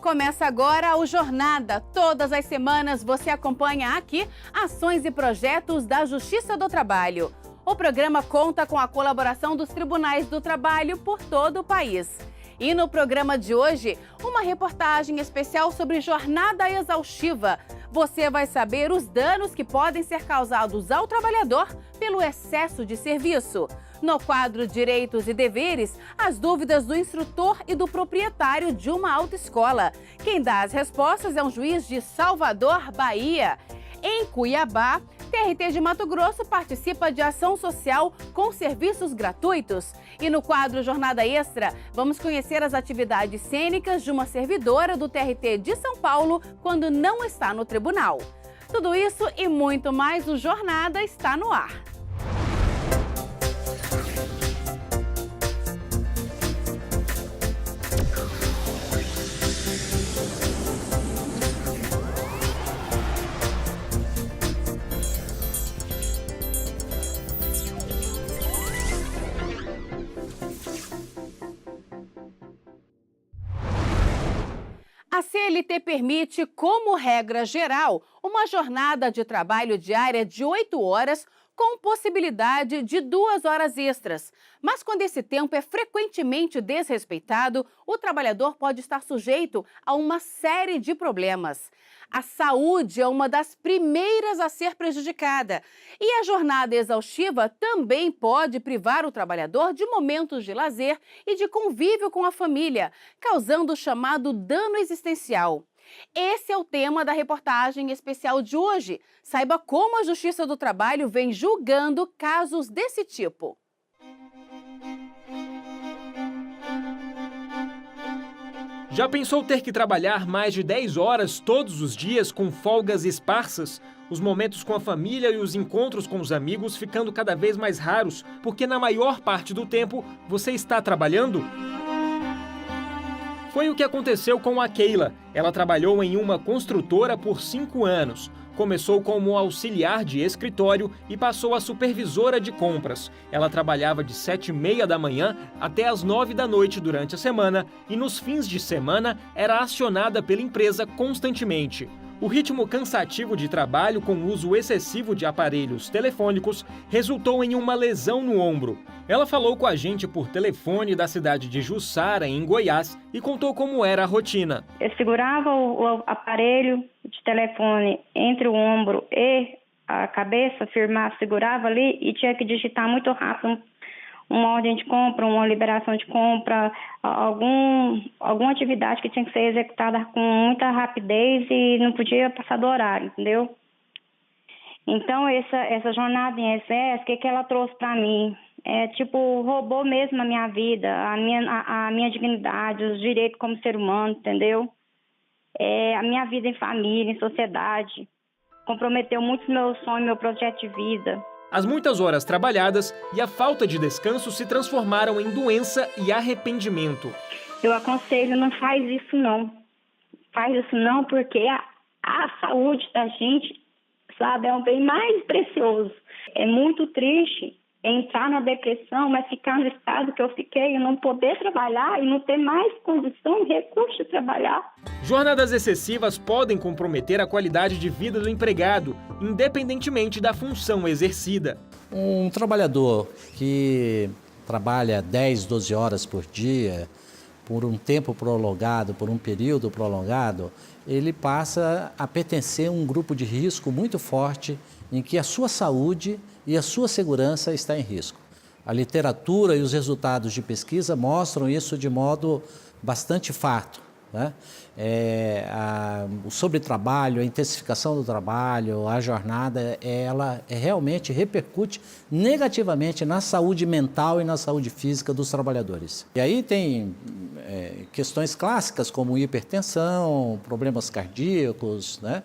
Começa agora o Jornada. Todas as semanas você acompanha aqui ações e projetos da Justiça do Trabalho. O programa conta com a colaboração dos tribunais do trabalho por todo o país. E no programa de hoje, uma reportagem especial sobre jornada exaustiva. Você vai saber os danos que podem ser causados ao trabalhador pelo excesso de serviço. No quadro Direitos e Deveres, as dúvidas do instrutor e do proprietário de uma autoescola. Quem dá as respostas é um juiz de Salvador, Bahia. Em Cuiabá, TRT de Mato Grosso participa de ação social com serviços gratuitos. E no quadro Jornada Extra, vamos conhecer as atividades cênicas de uma servidora do TRT de São Paulo quando não está no tribunal. Tudo isso e muito mais, o Jornada está no ar. A CLT permite, como regra geral, uma jornada de trabalho diária de 8 horas com possibilidade de 2 horas extras. Mas quando esse tempo é frequentemente desrespeitado, o trabalhador pode estar sujeito a uma série de problemas. A saúde é uma das primeiras a ser prejudicada. E a jornada exaustiva também pode privar o trabalhador de momentos de lazer e de convívio com a família, causando o chamado dano existencial. Esse é o tema da reportagem especial de hoje. Saiba como a Justiça do Trabalho vem julgando casos desse tipo. Já pensou ter que trabalhar mais de 10 horas todos os dias com folgas esparsas? Os momentos com a família e os encontros com os amigos ficando cada vez mais raros, porque na maior parte do tempo você está trabalhando? Foi o que aconteceu com a Keila. Ela trabalhou em uma construtora por 5 anos. Começou como auxiliar de escritório e passou a supervisora de compras. Ela trabalhava de 7h30 da manhã até as 9 da noite durante a semana e nos fins de semana era acionada pela empresa constantemente. O ritmo cansativo de trabalho com o uso excessivo de aparelhos telefônicos resultou em uma lesão no ombro. Ela falou com a gente por telefone da cidade de Jussara, em Goiás, e contou como era a rotina. Eu segurava o aparelho de telefone entre o ombro e a cabeça, segurava ali e tinha que digitar muito rápido uma ordem de compra, uma liberação de compra, alguma atividade que tinha que ser executada com muita rapidez e não podia passar do horário, entendeu? Então, essa jornada em excesso, o que ela trouxe para mim? Roubou mesmo a minha vida, a minha dignidade, os direitos como ser humano, entendeu? A minha vida em família, em sociedade. Comprometeu muito meu sonho, meu projeto de vida. As muitas horas trabalhadas e a falta de descanso se transformaram em doença e arrependimento. Eu aconselho, não faz isso não. Faz isso não, porque a saúde da gente, sabe, é um bem mais precioso. É muito triste entrar na depressão, mas ficar no estado que eu fiquei e não poder trabalhar e não ter mais condição, recurso de trabalhar. Jornadas excessivas podem comprometer a qualidade de vida do empregado, independentemente da função exercida. Um trabalhador que trabalha 10, 12 horas por dia, por um tempo prolongado, por um período prolongado, ele passa a pertencer a um grupo de risco muito forte em que a sua saúde e a sua segurança está em risco. A literatura e os resultados de pesquisa mostram isso de modo bastante farto, né? O sobretrabalho, a intensificação do trabalho, a jornada, ela realmente repercute negativamente na saúde mental e na saúde física dos trabalhadores. E aí tem questões clássicas como hipertensão, problemas cardíacos, né?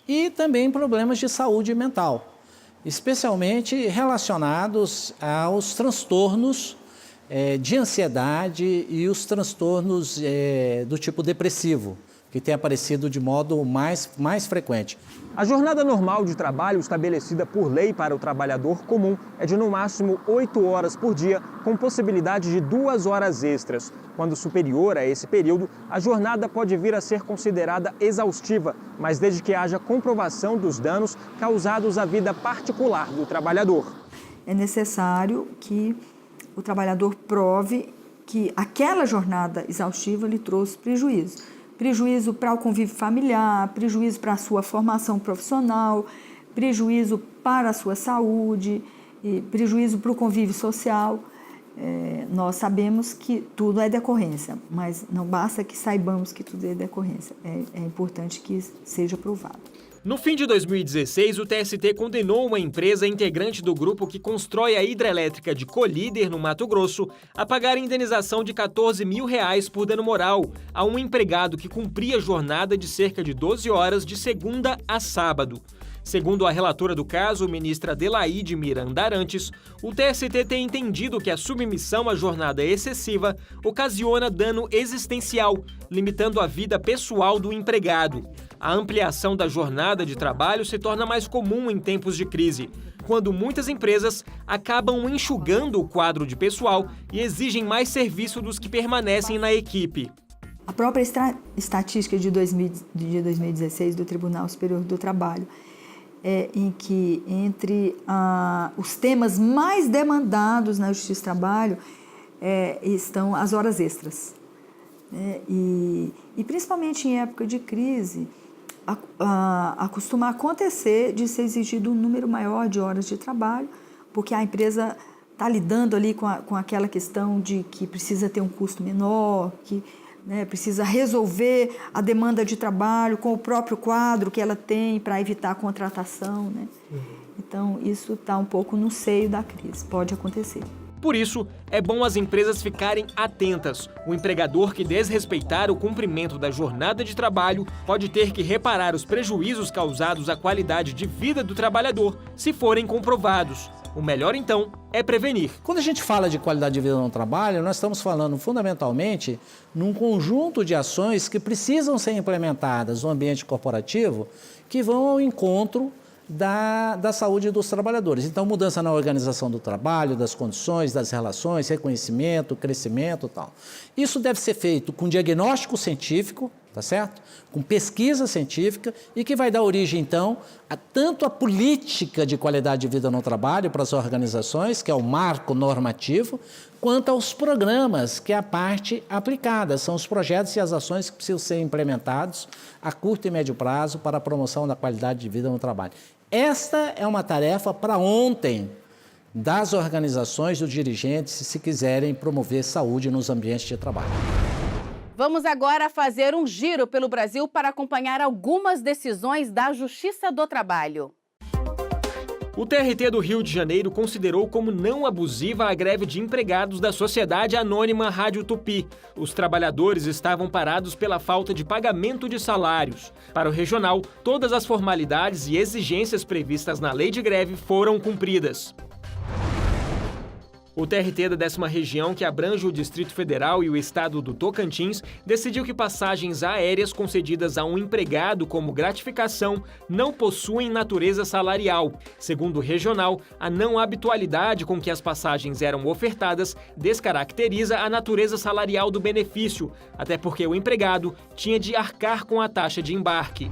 E também problemas de saúde mental, especialmente relacionados aos transtornos de ansiedade e os transtornos do tipo depressivo, que tem aparecido de modo mais frequente. A jornada normal de trabalho estabelecida por lei para o trabalhador comum é de no máximo 8 horas por dia, com possibilidade de 2 horas extras. Quando superior a esse período, a jornada pode vir a ser considerada exaustiva, mas desde que haja comprovação dos danos causados à vida particular do trabalhador. É necessário que o trabalhador prove que aquela jornada exaustiva lhe trouxe prejuízo. Prejuízo para o convívio familiar, prejuízo para a sua formação profissional, prejuízo para a sua saúde, prejuízo para o convívio social. Nós sabemos que tudo é decorrência, mas não basta que saibamos que tudo é decorrência. É importante que seja provado. No fim de 2016, o TST condenou uma empresa integrante do grupo que constrói a hidrelétrica de Colíder, no Mato Grosso, a pagar indenização de R$14 mil por dano moral a um empregado que cumpria jornada de cerca de 12 horas de segunda a sábado. Segundo a relatora do caso, ministra Adelaide Miranda Arantes, o TST tem entendido que a submissão à jornada excessiva ocasiona dano existencial, limitando a vida pessoal do empregado. A ampliação da jornada de trabalho se torna mais comum em tempos de crise, quando muitas empresas acabam enxugando o quadro de pessoal e exigem mais serviço dos que permanecem na equipe. A própria estatística de 2016 do Tribunal Superior do Trabalho em que entre os temas mais demandados na Justiça do Trabalho estão as horas extras. E principalmente em época de crise, costuma acontecer de ser exigido um número maior de horas de trabalho, porque a empresa está lidando ali com aquela questão de que precisa ter um custo menor, que precisa resolver a demanda de trabalho com o próprio quadro que ela tem para evitar a contratação. Então, isso está um pouco no seio da crise, pode acontecer. Por isso, é bom as empresas ficarem atentas. O empregador que desrespeitar o cumprimento da jornada de trabalho pode ter que reparar os prejuízos causados à qualidade de vida do trabalhador, se forem comprovados. O melhor, então, é prevenir. Quando a gente fala de qualidade de vida no trabalho, nós estamos falando fundamentalmente num conjunto de ações que precisam ser implementadas no ambiente corporativo que vão ao encontro da saúde dos trabalhadores. Então, mudança na organização do trabalho, das condições, das relações, reconhecimento, crescimento e tal. Isso deve ser feito com diagnóstico científico, tá certo? Com pesquisa científica e que vai dar origem, então, tanto a política de qualidade de vida no trabalho para as organizações, que é o marco normativo, quanto aos programas, que é a parte aplicada. São os projetos e as ações que precisam ser implementados a curto e médio prazo para a promoção da qualidade de vida no trabalho. Esta é uma tarefa para ontem das organizações, dos dirigentes, se quiserem promover saúde nos ambientes de trabalho. Vamos agora fazer um giro pelo Brasil para acompanhar algumas decisões da Justiça do Trabalho. O TRT do Rio de Janeiro considerou como não abusiva a greve de empregados da Sociedade Anônima Rádio Tupi. Os trabalhadores estavam parados pela falta de pagamento de salários. Para o regional, todas as formalidades e exigências previstas na lei de greve foram cumpridas. O TRT da 10ª Região, que abrange o Distrito Federal e o estado do Tocantins, decidiu que passagens aéreas concedidas a um empregado como gratificação não possuem natureza salarial. Segundo o regional, a não habitualidade com que as passagens eram ofertadas descaracteriza a natureza salarial do benefício, até porque o empregado tinha de arcar com a taxa de embarque.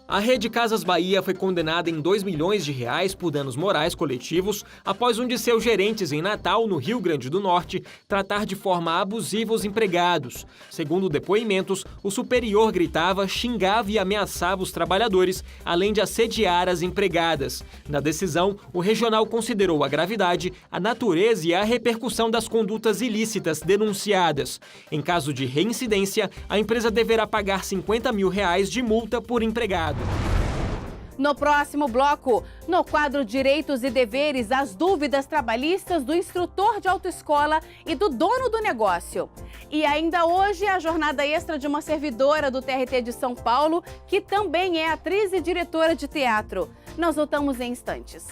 A Rede Casas Bahia foi condenada em R$2 milhões por danos morais coletivos após um de seus gerentes em Natal, no Rio Grande do Norte, tratar de forma abusiva os empregados. Segundo depoimentos, o superior gritava, xingava e ameaçava os trabalhadores, além de assediar as empregadas. Na decisão, o regional considerou a gravidade, a natureza e a repercussão das condutas ilícitas denunciadas. Em caso de reincidência, a empresa deverá pagar R$50 mil de multa por empregado. No próximo bloco, no quadro Direitos e Deveres, as dúvidas trabalhistas do instrutor de autoescola e do dono do negócio. E ainda hoje, a jornada extra de uma servidora do TRT de São Paulo, que também é atriz e diretora de teatro. Nós voltamos em instantes.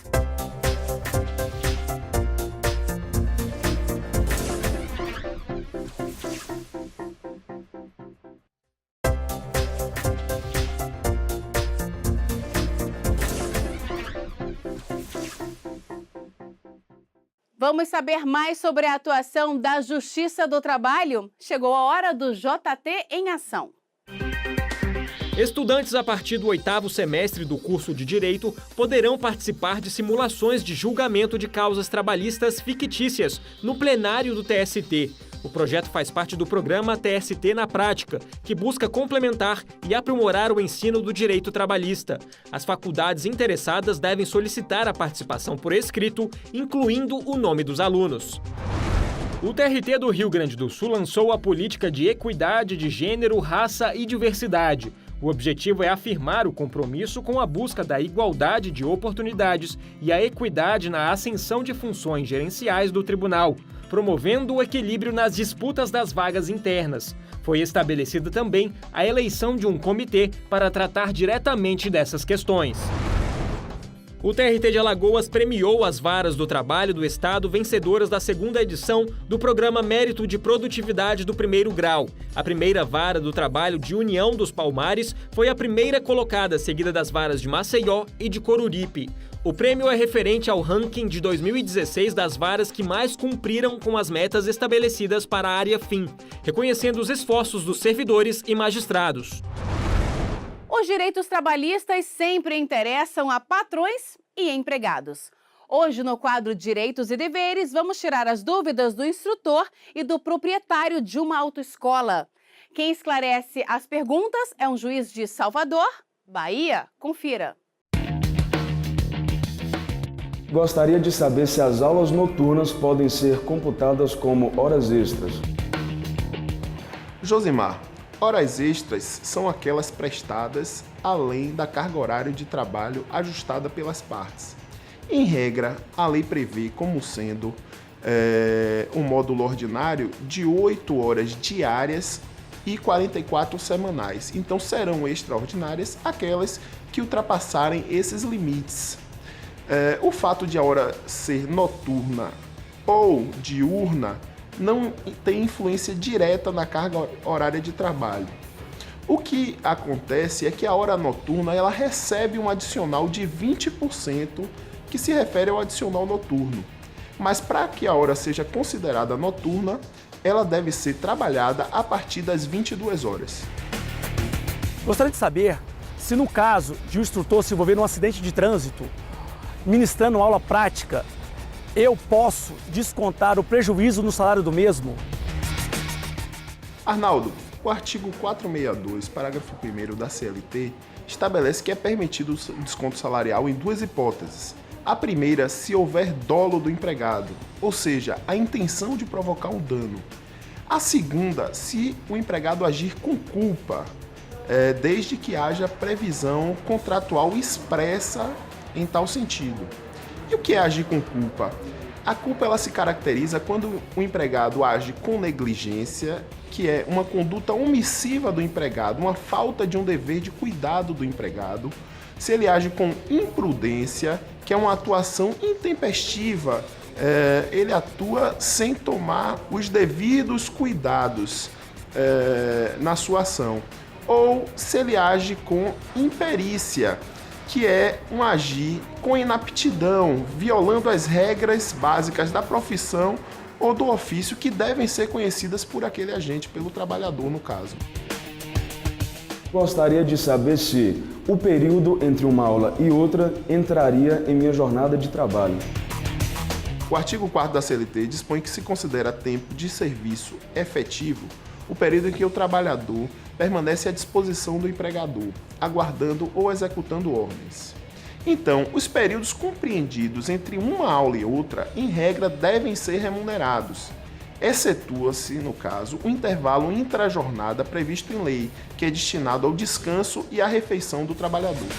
Vamos saber mais sobre a atuação da Justiça do Trabalho? Chegou a hora do JT em ação. Estudantes a partir do 8º semestre do curso de Direito poderão participar de simulações de julgamento de causas trabalhistas fictícias no plenário do TST. O projeto faz parte do programa TST na Prática, que busca complementar e aprimorar o ensino do direito trabalhista. As faculdades interessadas devem solicitar a participação por escrito, incluindo o nome dos alunos. O TRT do Rio Grande do Sul lançou a política de equidade de gênero, raça e diversidade. O objetivo é afirmar o compromisso com a busca da igualdade de oportunidades e a equidade na ascensão de funções gerenciais do tribunal, promovendo o equilíbrio nas disputas das vagas internas. Foi estabelecida também a eleição de um comitê para tratar diretamente dessas questões. O TRT de Alagoas premiou as varas do trabalho do Estado vencedoras da 2ª edição do Programa Mérito de Produtividade do 1º Grau. A primeira vara do trabalho de União dos Palmares foi a primeira colocada, seguida das varas de Maceió e de Coruripe. O prêmio é referente ao ranking de 2016 das varas que mais cumpriram com as metas estabelecidas para a área fim, reconhecendo os esforços dos servidores e magistrados. Os direitos trabalhistas sempre interessam a patrões e empregados. Hoje, no quadro Direitos e Deveres, vamos tirar as dúvidas do instrutor e do proprietário de uma autoescola. Quem esclarece as perguntas é um juiz de Salvador, Bahia. Confira. Gostaria de saber se as aulas noturnas podem ser computadas como horas extras. Josimar, horas extras são aquelas prestadas além da carga horária de trabalho ajustada pelas partes. Em regra, a lei prevê como sendo um módulo ordinário de 8 horas diárias e 44 semanais. Então serão extraordinárias aquelas que ultrapassarem esses limites. O fato de a hora ser noturna ou diurna não tem influência direta na carga horária de trabalho. O que acontece é que a hora noturna ela recebe um adicional de 20% que se refere ao adicional noturno. Mas para que a hora seja considerada noturna, ela deve ser trabalhada a partir das 22 horas. Gostaria de saber se no caso de um instrutor se envolver num acidente de trânsito, ministrando aula prática, eu posso descontar o prejuízo no salário do mesmo? Arnaldo, o artigo 462, parágrafo 1º da CLT, estabelece que é permitido o desconto salarial em 2 hipóteses. A primeira, se houver dolo do empregado, ou seja, a intenção de provocar um dano. A segunda, se o empregado agir com culpa, desde que haja previsão contratual expressa em tal sentido. E o que é agir com culpa? A culpa ela se caracteriza quando o empregado age com negligência, que é uma conduta omissiva do empregado, uma falta de um dever de cuidado do empregado. Se ele age com imprudência, que é uma atuação intempestiva, ele atua sem tomar os devidos cuidados na sua ação. Ou se ele age com imperícia, que é um agir com inaptidão, violando as regras básicas da profissão ou do ofício que devem ser conhecidas por aquele agente, pelo trabalhador no caso. Gostaria de saber se o período entre uma aula e outra entraria em minha jornada de trabalho. O artigo 4º da CLT dispõe que se considera tempo de serviço efetivo o período em que o trabalhador permanece à disposição do empregador, aguardando ou executando ordens. Então, os períodos compreendidos entre uma aula e outra, em regra, devem ser remunerados. Excetua-se, no caso, o intervalo intrajornada previsto em lei, que é destinado ao descanso e à refeição do trabalhador.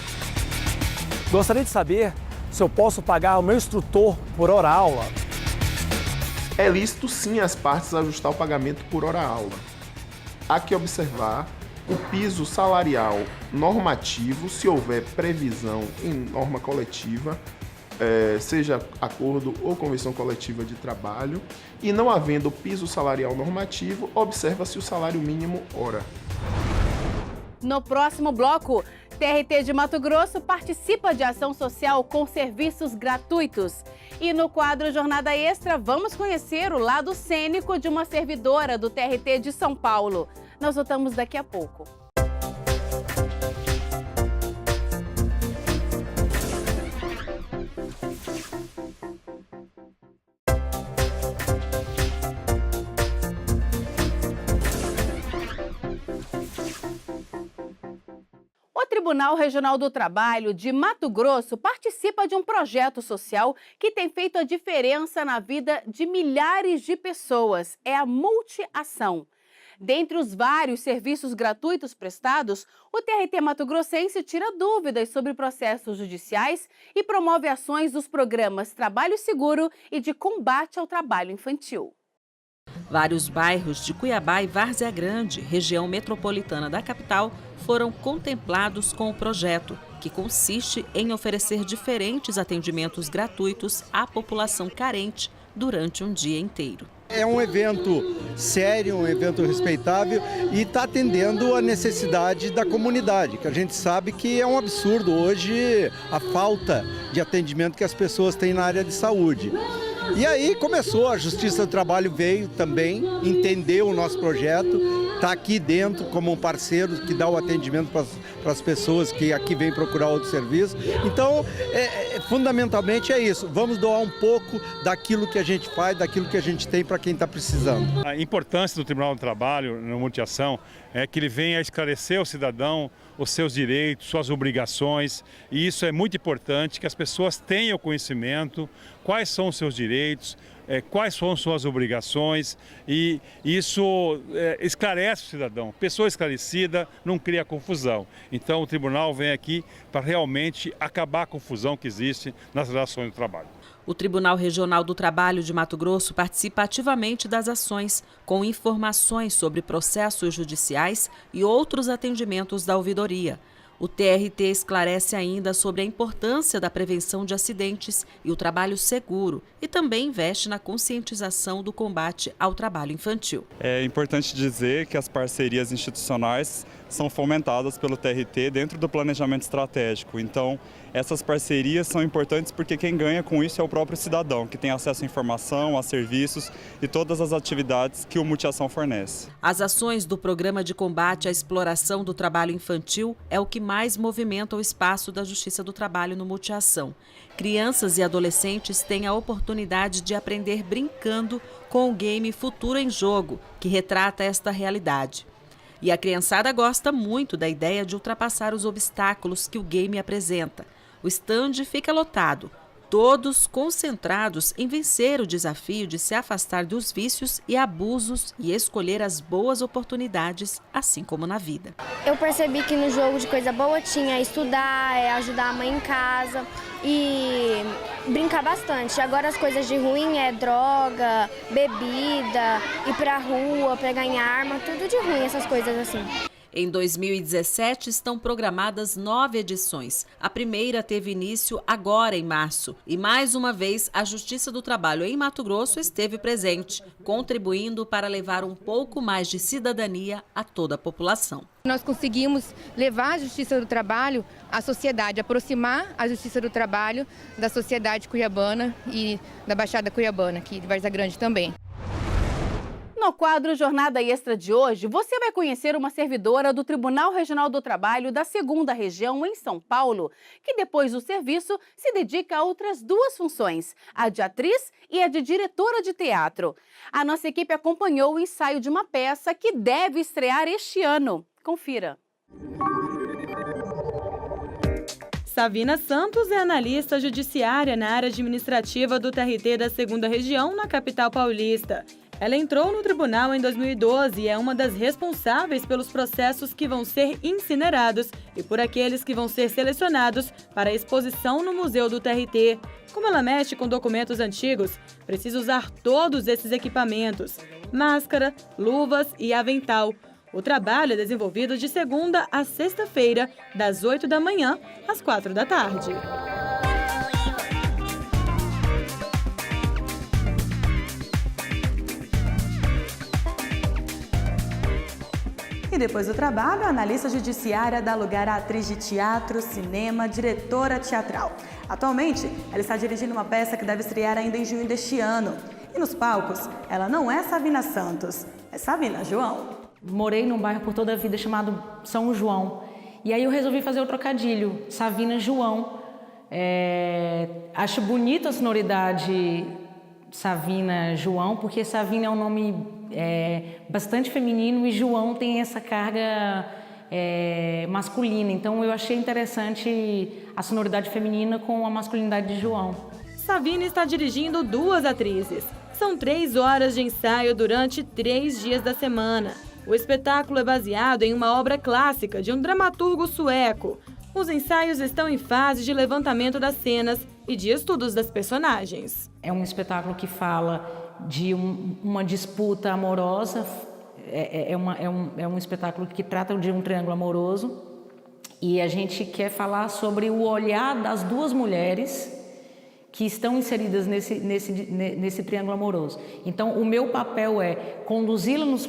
Gostaria de saber se eu posso pagar o meu instrutor por hora-aula. É lícito, sim, as partes ajustar o pagamento por hora-aula. Há que observar o piso salarial normativo, se houver previsão em norma coletiva, seja acordo ou convenção coletiva de trabalho, e não havendo piso salarial normativo, observa-se o salário mínimo hora. No próximo bloco, TRT de Mato Grosso participa de ação social com serviços gratuitos. E no quadro Jornada Extra, vamos conhecer o lado cênico de uma servidora do TRT de São Paulo. Nós voltamos daqui a pouco. O Tribunal Regional do Trabalho de Mato Grosso participa de um projeto social que tem feito a diferença na vida de milhares de pessoas. É a Multiação. Dentre os vários serviços gratuitos prestados, o TRT Mato Grossense tira dúvidas sobre processos judiciais e promove ações dos programas Trabalho Seguro e de combate ao trabalho infantil. Vários bairros de Cuiabá e Várzea Grande, região metropolitana da capital, foram contemplados com o projeto, que consiste em oferecer diferentes atendimentos gratuitos à população carente durante um dia inteiro. É um evento sério, um evento respeitável e está atendendo a necessidade da comunidade, que a gente sabe que é um absurdo hoje a falta de atendimento que as pessoas têm na área de saúde. E aí começou, a Justiça do Trabalho veio também, entendeu o nosso projeto, está aqui dentro como um parceiro que dá o atendimento para as pessoas que aqui vêm procurar outro serviço. Então, fundamentalmente é isso, vamos doar um pouco daquilo que a gente faz, daquilo que a gente tem para quem está precisando. A importância do Tribunal do Trabalho na Multiação é que ele venha esclarecer ao cidadão os seus direitos, suas obrigações, e isso é muito importante, que as pessoas tenham conhecimento, quais são os seus direitos, quais são suas obrigações, e isso esclarece o cidadão. Pessoa esclarecida não cria confusão. Então o tribunal vem aqui para realmente acabar a confusão que existe nas relações do trabalho. O Tribunal Regional do Trabalho de Mato Grosso participa ativamente das ações, com informações sobre processos judiciais e outros atendimentos da ouvidoria. O TRT esclarece ainda sobre a importância da prevenção de acidentes e o trabalho seguro e também investe na conscientização do combate ao trabalho infantil. É importante dizer que as parcerias institucionais são fomentadas pelo TRT dentro do planejamento estratégico. Então, essas parcerias são importantes porque quem ganha com isso é o próprio cidadão, que tem acesso à informação, a serviços e todas as atividades que o Multiação fornece. As ações do Programa de Combate à Exploração do Trabalho Infantil é o que mais movimenta o espaço da Justiça do Trabalho no Multiação. Crianças e adolescentes têm a oportunidade de aprender brincando com o game Futuro em Jogo, que retrata esta realidade. E a criançada gosta muito da ideia de ultrapassar os obstáculos que o game apresenta. O estande fica lotado, todos concentrados em vencer o desafio de se afastar dos vícios e abusos e escolher as boas oportunidades, assim como na vida. Eu percebi que no jogo de coisa boa tinha estudar, ajudar a mãe em casa e brincar bastante. Agora as coisas de ruim é droga, bebida, ir pra rua, pegar em arma, tudo de ruim, essas coisas assim. Em 2017, estão programadas 9 edições. A primeira teve início agora em março. E mais uma vez, a Justiça do Trabalho em Mato Grosso esteve presente, contribuindo para levar um pouco mais de cidadania a toda a população. Nós conseguimos levar a Justiça do Trabalho à sociedade, aproximar a Justiça do Trabalho da sociedade cuiabana e da Baixada Cuiabana, aqui de Várzea Grande também. No quadro Jornada Extra de hoje, você vai conhecer uma servidora do Tribunal Regional do Trabalho da 2ª Região em São Paulo, que depois do serviço se dedica a outras 2 funções, a de atriz e a de diretora de teatro. A nossa equipe acompanhou o ensaio de uma peça que deve estrear este ano. Confira. Savina Santos é analista judiciária na área administrativa do TRT da 2ª Região, na capital paulista. Ela entrou no tribunal em 2012 e é uma das responsáveis pelos processos que vão ser incinerados e por aqueles que vão ser selecionados para exposição no Museu do TRT. Como ela mexe com documentos antigos, precisa usar todos esses equipamentos: máscara, luvas e avental. O trabalho é desenvolvido de segunda a sexta-feira, das 8 da manhã às 4 da tarde. E depois do trabalho, a analista judiciária dá lugar à atriz de teatro, cinema, diretora teatral. Atualmente, ela está dirigindo uma peça que deve estrear ainda em junho deste ano. E nos palcos, ela não é Savina Santos, é Savina João. Morei num bairro por toda a vida chamado São João. E aí eu resolvi fazer o trocadilho, Savina João. Acho bonita a sonoridade Savina João, porque Savina é um nome bastante feminino e João tem essa carga masculina. Então eu achei interessante a sonoridade feminina com a masculinidade de João. Savina está dirigindo 2 atrizes. São 3 horas de ensaio durante 3 dias da semana. O espetáculo é baseado em uma obra clássica de um dramaturgo sueco. Os ensaios estão em fase de levantamento das cenas e de estudos das personagens. É um espetáculo que fala de uma disputa amorosa, é um espetáculo que trata de um triângulo amoroso e a gente quer falar sobre o olhar das 2 mulheres que estão inseridas nesse triângulo amoroso. Então, o meu papel é conduzi-las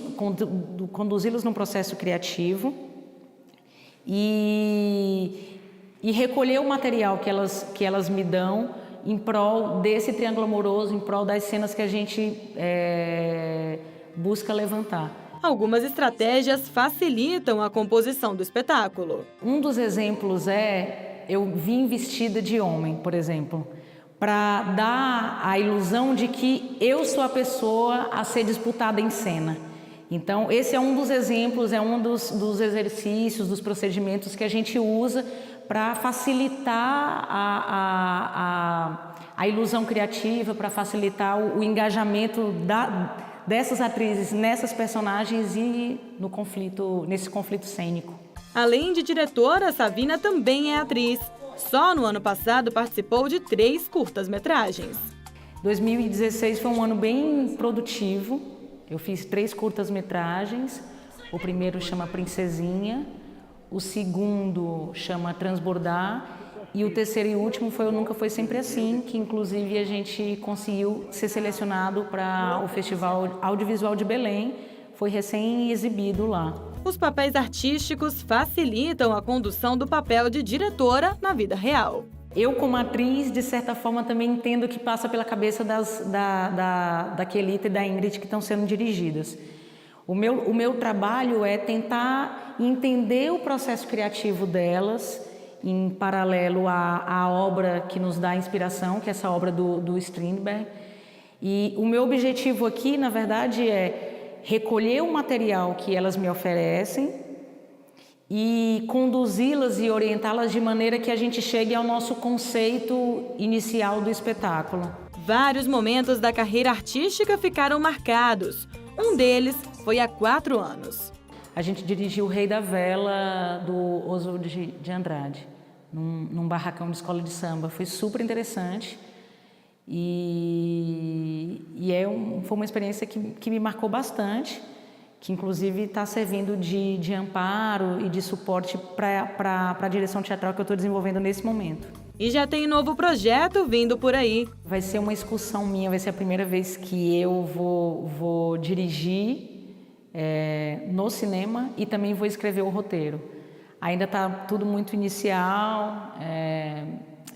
no processo criativo e recolher o material que elas me dão em prol desse triângulo amoroso, em prol das cenas que a gente busca levantar. Algumas estratégias facilitam a composição do espetáculo. Um dos exemplos eu vim vestida de homem, por exemplo, para dar a ilusão de que eu sou a pessoa a ser disputada em cena. Então, esse é um dos exemplos, é um dos exercícios, dos procedimentos que a gente usa para facilitar a ilusão criativa, para facilitar o engajamento dessas atrizes nessas personagens e nesse conflito cênico. Além de diretora, Savina também é atriz. Só no ano passado participou de 3 curtas-metragens. 2016 foi um ano bem produtivo. Eu fiz 3 curtas-metragens. O primeiro chama Princesinha, o segundo chama Transbordar e o terceiro e último foi O Nunca Foi Sempre Assim, que inclusive a gente conseguiu ser selecionado para o Festival Audiovisual de Belém. Foi recém-exibido lá. Os papéis artísticos facilitam a condução do papel de diretora na vida real. Eu, como atriz, de certa forma, também entendo o que passa pela cabeça da Kelita e da Ingrid que estão sendo dirigidas. O meu trabalho é tentar entender o processo criativo delas, em paralelo à obra que nos dá inspiração, que é essa obra do Strindberg. E o meu objetivo aqui, na verdade, é recolher o material que elas me oferecem e conduzi-las e orientá-las de maneira que a gente chegue ao nosso conceito inicial do espetáculo. Vários momentos da carreira artística ficaram marcados. Um deles foi há 4 anos. A gente dirigiu O Rei da Vela, do Oswald de Andrade, num barracão de escola de samba. Foi super interessante. Foi uma experiência que me marcou bastante, que inclusive está servindo de amparo e de suporte para a direção teatral que eu estou desenvolvendo nesse momento. E já tem novo projeto vindo por aí. Vai ser uma excursão minha, vai ser a primeira vez que eu vou dirigir no cinema e também vou escrever o roteiro. Ainda está tudo muito inicial.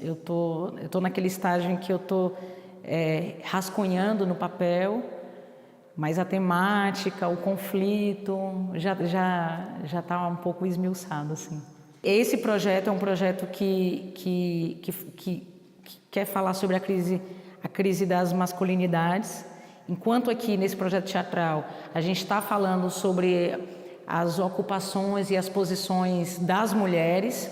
Eu tô naquele estágio em que eu estou rascunhando no papel, mas a temática, o conflito já está um pouco esmiuçado, assim. Esse projeto é um projeto que quer falar sobre a crise das masculinidades, enquanto aqui nesse projeto teatral a gente está falando sobre as ocupações e as posições das mulheres,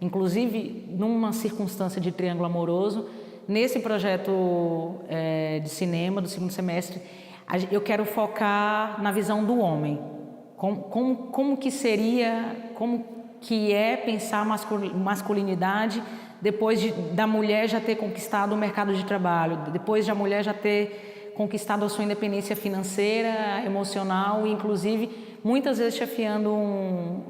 inclusive numa circunstância de triângulo amoroso. Nesse projeto de cinema do segundo semestre, eu quero focar na visão do homem. Como que seria, como que é pensar masculinidade depois da mulher já ter conquistado o mercado de trabalho, depois de a mulher já ter conquistado a sua independência financeira, emocional e, inclusive, muitas vezes chefiando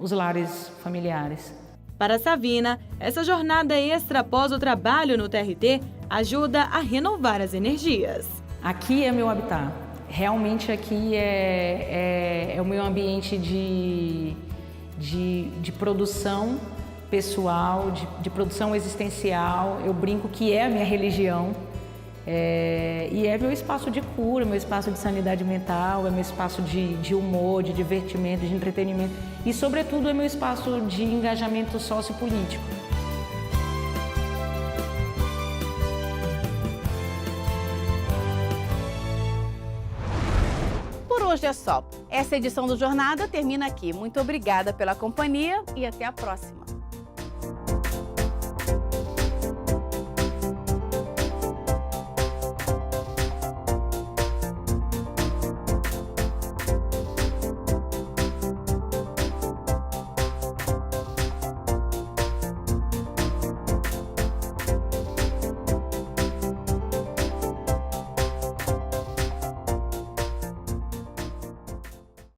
os lares familiares. Para Savina, essa jornada extra após o trabalho no TRT ajuda a renovar as energias. Aqui é meu habitat. Realmente aqui é o meu ambiente de produção pessoal, de produção existencial. Eu brinco que é a minha religião. E é meu espaço de cura, meu espaço de sanidade mental, é meu espaço de humor, de divertimento, de entretenimento e, sobretudo, é meu espaço de engajamento sociopolítico. Por hoje é só. Essa edição do Jornada termina aqui. Muito obrigada pela companhia e até a próxima.